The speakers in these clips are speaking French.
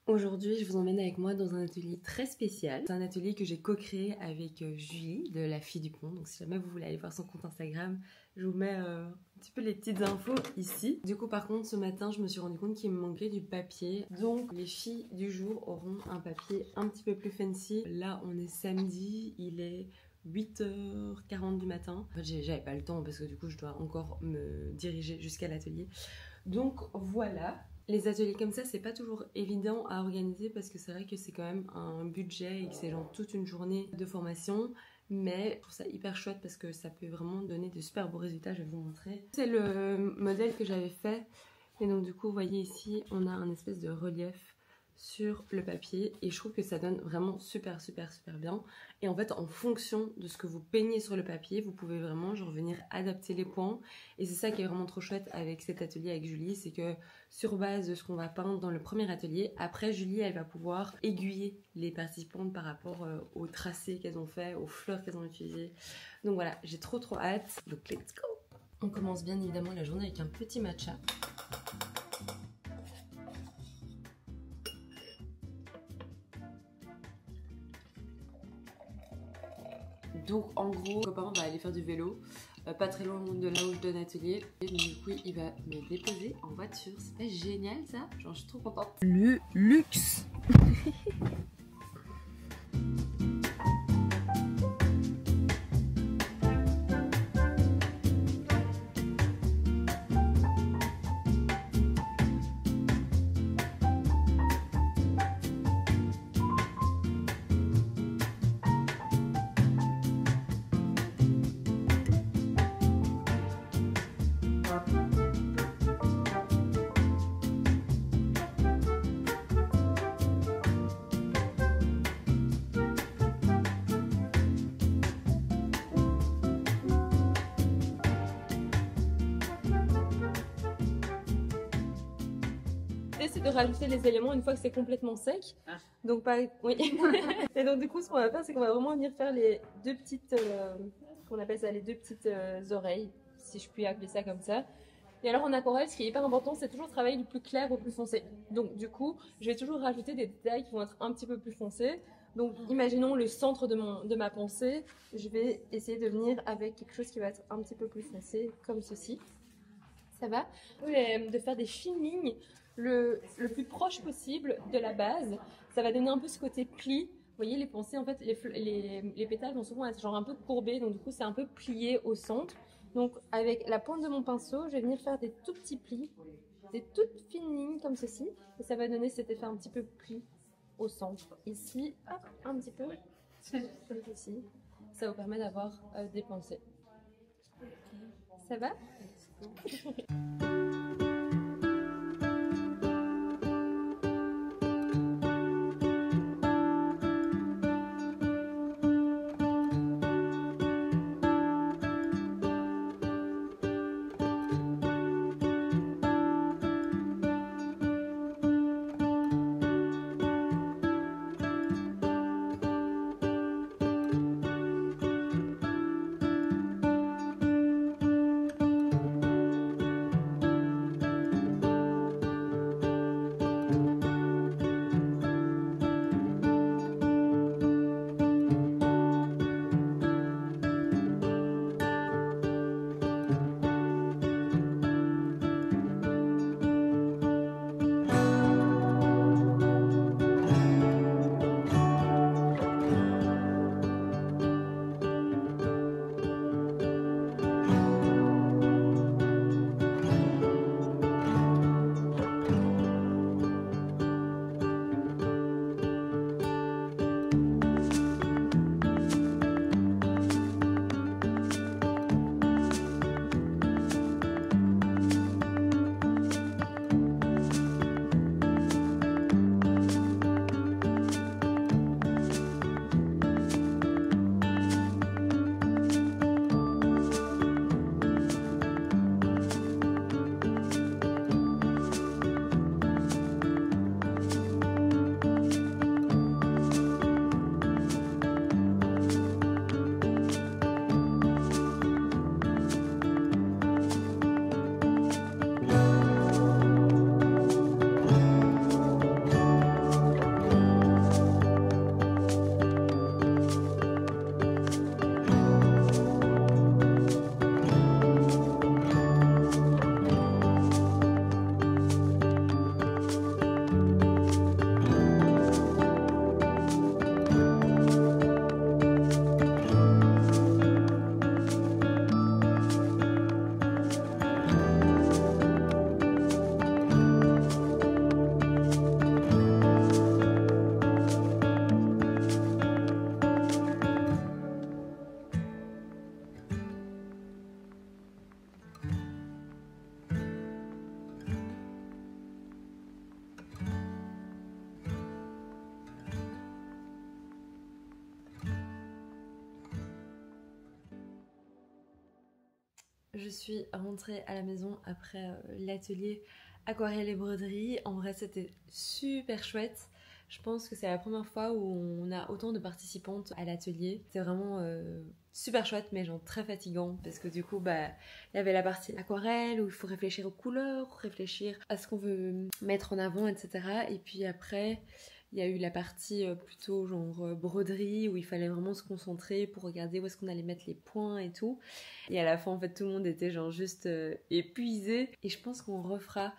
Aujourd'hui, je vous emmène avec moi dans un atelier très spécial. C'est un atelier que j'ai co-créé avec Julie de La Fille du Pont. Donc si jamais vous voulez aller voir son compte Instagram, je vous mets un petit peu les petites infos ici. Du coup, par contre, ce matin, je me suis rendu compte qu'il me manquait du papier. Donc les filles du jour auront un papier un petit peu plus fancy. Là, on est samedi, il est 8h40 du matin. En fait, j'avais pas le temps parce que du coup, je dois encore me diriger jusqu'à l'atelier. Donc voilà. Les ateliers comme ça, c'est pas toujours évident à organiser parce que c'est vrai que c'est quand même un budget et que c'est genre toute une journée de formation. Mais je trouve ça hyper chouette parce que ça peut vraiment donner de super beaux résultats, je vais vous montrer. C'est le modèle que j'avais fait. Et donc du coup, vous voyez ici, on a un espèce de relief sur le papier et je trouve que ça donne vraiment super bien. Et en fait, en fonction de ce que vous peignez sur le papier, vous pouvez vraiment genre venir adapter les points. Et c'est ça qui est vraiment trop chouette avec cet atelier avec Julie, c'est que sur base de ce qu'on va peindre dans le premier atelier, après Julie elle va pouvoir aiguiller les participantes par rapport au tracé qu'elles ont fait, aux fleurs qu'elles ont utilisées. Donc voilà, j'ai trop hâte. Donc let's go. On commence bien évidemment la journée avec un petit matcha. Donc en gros, mon copain va aller faire du vélo, pas très loin de là où je donne atelier. Et donc, du coup, il va me déposer en voiture. C'est pas génial ça? Genre, je suis trop contente. Le luxe. C'est de rajouter les éléments une fois que c'est complètement sec. Donc oui. Et donc du coup ce qu'on va faire, c'est qu'on va vraiment venir faire les deux petites qu'on appelle ça les deux petites oreilles, si je puis appeler ça comme ça. Et alors en aquarelle, ce qui est hyper important, c'est toujours travailler du plus clair au plus foncé. Donc du coup, je vais toujours rajouter des détails qui vont être un petit peu plus foncés. Donc imaginons le centre de ma pensée, je vais essayer de venir avec quelque chose qui va être un petit peu plus foncé, comme ceci. Ça va? De faire des fines lignes le plus proche possible de la base. Ça va donner un peu ce côté pli. Vous voyez, les pensées, en fait, les pétales vont souvent être genre un peu courbés, donc du coup, c'est un peu plié au centre. Donc, avec la pointe de mon pinceau, je vais venir faire des tout petits plis, des toutes fines lignes comme ceci, et ça va donner cet effet un petit peu pli au centre. Ici, hop, un petit peu, comme ici. Ça vous permet d'avoir des pensées. Ça va? je suis rentrée à la maison après l'atelier aquarelle et broderie. En vrai, c'était super chouette. Je pense que c'est la première fois où on a autant de participantes à l'atelier. C'était vraiment super chouette, mais genre très fatigant parce que du coup, bah, il y avait la partie aquarelle où il faut réfléchir aux couleurs, réfléchir à ce qu'on veut mettre en avant, etc. Et puis après, il y a eu la partie plutôt genre broderie où il fallait vraiment se concentrer pour regarder où est-ce qu'on allait mettre les points et tout. Et à la fin, en fait, tout le monde était genre juste épuisé. Et je pense qu'on refera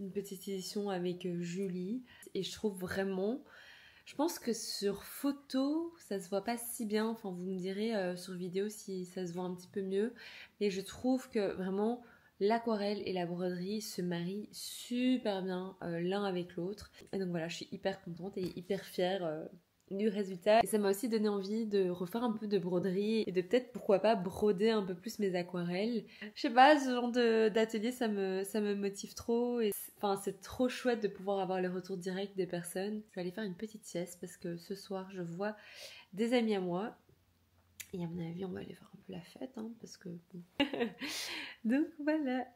une petite édition avec Julie. Et je trouve vraiment... Je pense que sur photo, ça se voit pas si bien. Enfin, vous me direz sur vidéo si ça se voit un petit peu mieux. Mais je trouve que vraiment l'aquarelle et la broderie se marient super bien l'un avec l'autre. Et donc voilà, je suis hyper contente et hyper fière du résultat. Et ça m'a aussi donné envie de refaire un peu de broderie et de peut-être, pourquoi pas, broder un peu plus mes aquarelles. Je sais pas, ce genre d'atelier, ça me motive trop. Et enfin, c'est trop chouette de pouvoir avoir le retour direct des personnes. Je vais aller faire une petite sieste parce que ce soir, je vois des amis à moi. Et à mon avis, on va aller faire un peu la fête, hein, parce que bon. Donc voilà.